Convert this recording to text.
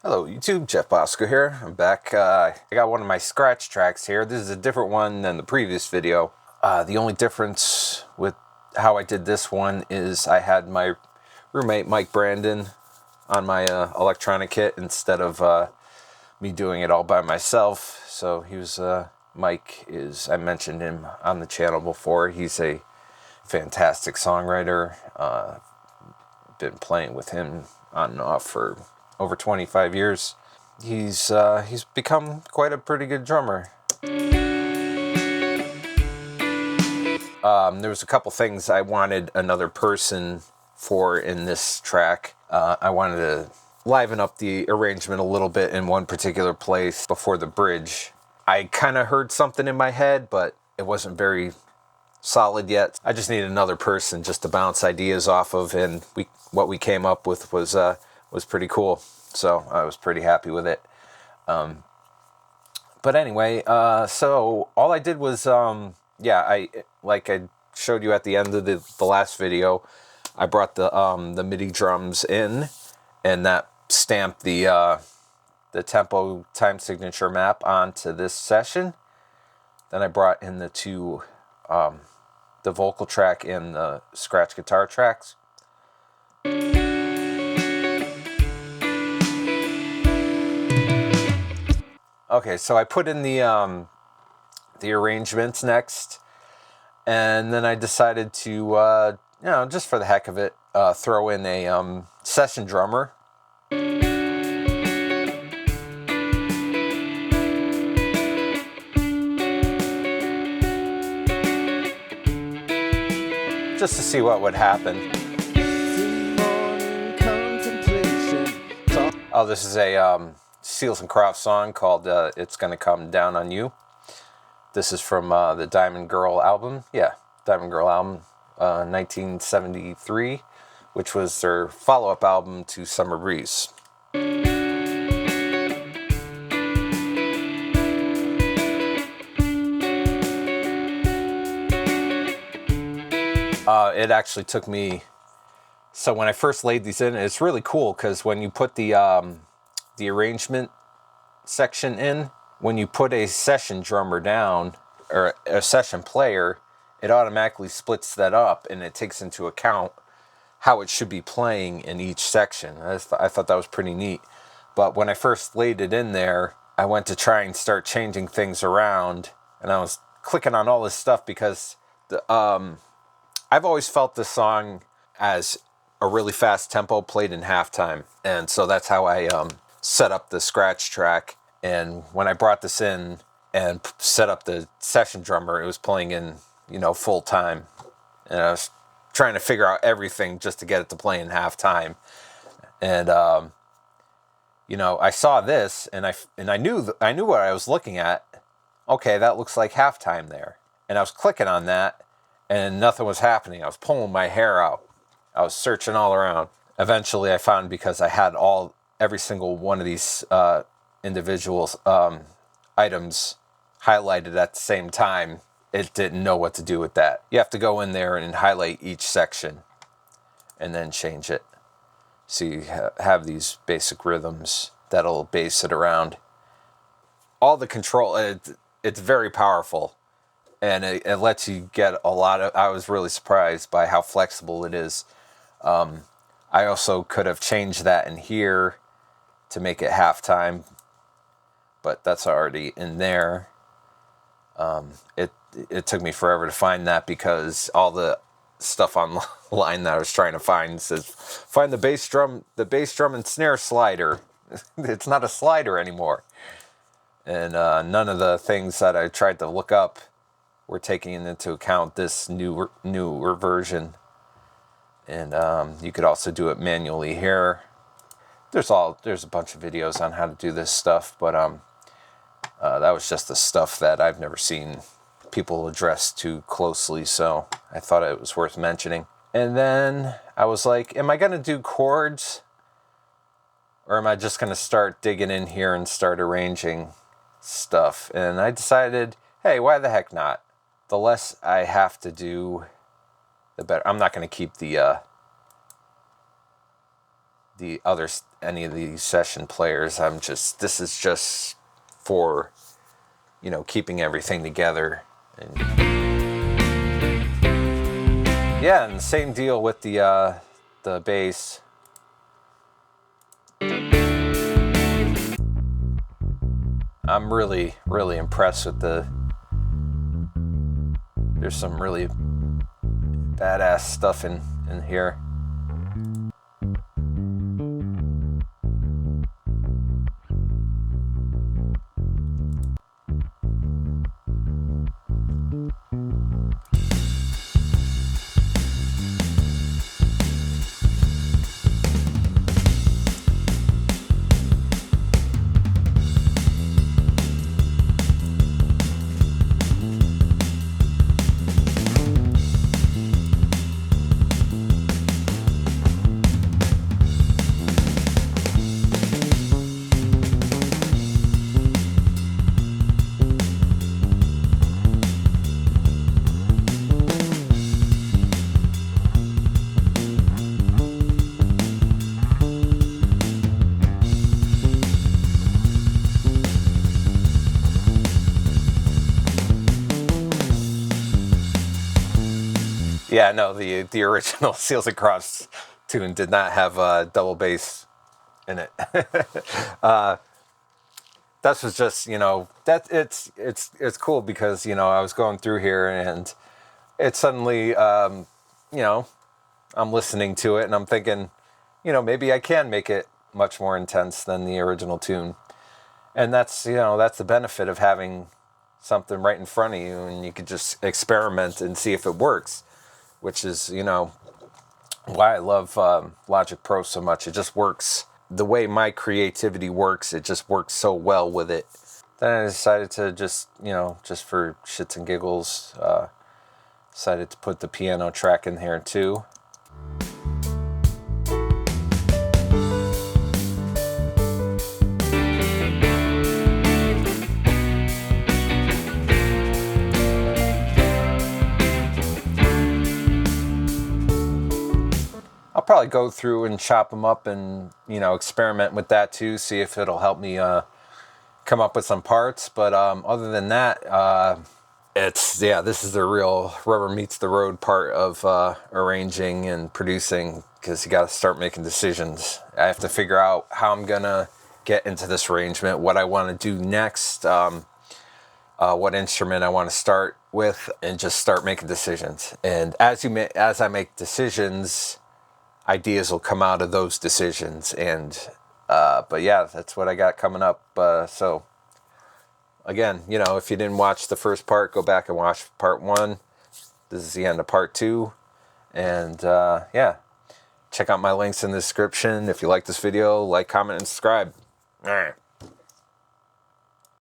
Hello YouTube, Jeff Bosco here. I'm back. I got one of my scratch tracks here. This is a different one than the previous video. The only difference with how I did this one is I had my roommate Mike Brandon on my electronic kit instead of me doing it all by myself. So he was, Mike is, I mentioned him on the channel before. He's a fantastic songwriter. Been playing with him on and off for over 25 years. He's become quite a pretty good drummer. There was a couple things I wanted another person for in this track. I wanted to liven up the arrangement a little bit in one particular place before the bridge. I kind of heard something in my head, but it wasn't very solid yet. I just needed another person just to bounce ideas off of, and what we came up with was pretty cool. So I was pretty happy with it. But anyway, so all I did was, I showed you at the end of the last video, I brought the MIDI drums in, and that stamped the tempo time signature map onto this session. Then I brought in the two, the vocal track and the scratch guitar tracks. Okay, so I put in the arrangements next, and then I decided to, just for the heck of it, throw in a session drummer. Just to see what would happen. Oh, this is a Seals and Crofts song called It's Gonna Come Down on You. This is from the Diamond Girl album. Yeah, Diamond Girl album, 1973, which was their follow-up album to Summer Breeze. It actually took me... So when I first laid these in, it's really cool because when you put the arrangement section in, when you put a session drummer down, or a session player, it automatically splits that up and it takes into account how it should be playing in each section. I thought that was pretty neat. But when I first laid it in there, I went to try and start changing things around, and I was clicking on all this stuff because I've always felt this song as a really fast tempo played in halftime, and so that's how I set up the scratch track. And when I brought this in and set up the session drummer, it was playing in, full time, and I was trying to figure out everything just to get it to play in halftime. And I saw this, and I knew what I was looking at. Okay, that looks like halftime there, and I was clicking on that, and nothing was happening. I was pulling my hair out. I was searching all around. Eventually, I found, because I had every single one of these individual items highlighted at the same time, it didn't know what to do with that. You have to go in there and highlight each section and then change it. So you have these basic rhythms that'll base it around. All the control, it's very powerful. And it lets you get a lot of... I was really surprised by how flexible it is. I also could have changed that in here to make it halftime, but that's already in there. It took me forever to find that because all the stuff online that I was trying to find says, find the bass drum and snare slider. It's not a slider anymore. And none of the things that I tried to look up were taking into account this newer version. And you could also do it manually here. There's a bunch of videos on how to do this stuff, but that was just the stuff that I've never seen people address too closely, so I thought it was worth mentioning. And then I was like, am I going to do chords, or am I just going to start digging in here and start arranging stuff? And I decided, hey, why the heck not? The less I have to do, the better. I'm not going to keep the any of these session players. This is just for, you know, keeping everything together. And yeah, and same deal with the bass. I'm really, really impressed with there's some really badass stuff in here. Yeah, no, the original Seals and Crofts tune did not have double bass in it. That was just, you know, that it's cool because, you know, I was going through here and it suddenly, you know, I'm listening to it and I'm thinking, you know, maybe I can make it much more intense than the original tune. And that's, you know, that's the benefit of having something right in front of you and you could just experiment and see if it works. Which is, you know, why I love Logic Pro so much. It just works. The way my creativity works, it just works so well with it. Then I decided to just, you know, just for shits and giggles, decided to put the piano track in here too. I'll probably go through and chop them up and, you know, experiment with that too, see if it'll help me come up with some parts. But other than that, this is the real rubber meets the road part of arranging and producing, because you got to start making decisions. I have to figure out how I'm going to get into this arrangement, what I want to do next, what instrument I want to start with, and just start making decisions. And as I make decisions, ideas will come out of those decisions. And but yeah, that's what I got coming up. So again, you know, if you didn't watch the first part, go back and watch part 1. This is the end of part 2. And yeah, check out my links in the description. If you like this video, like, comment, and subscribe. All right.